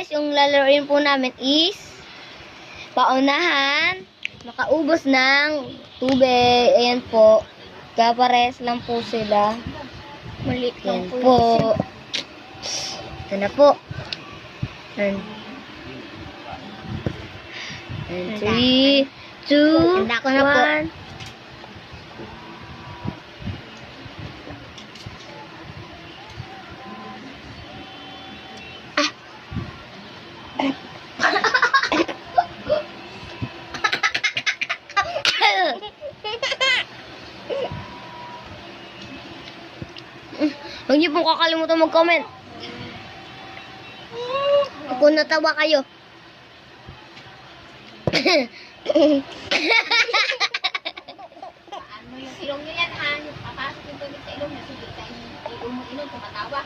guys, yung lalaroin po namin is paunahan, makaubos ng tubig. Ayan po. Kapares lang po sila. Maliit lang Ayan po. po. Ito na po. And 3, 2, Handa ko na po. 1. Huwag niyo pong kakalimutan mag-comment. Kung natawa kayo. Ano yung ilong niyo yan, ha? Papasok yung tubig sa ilong niya. Sige, ilong mo ilong, tumatawa.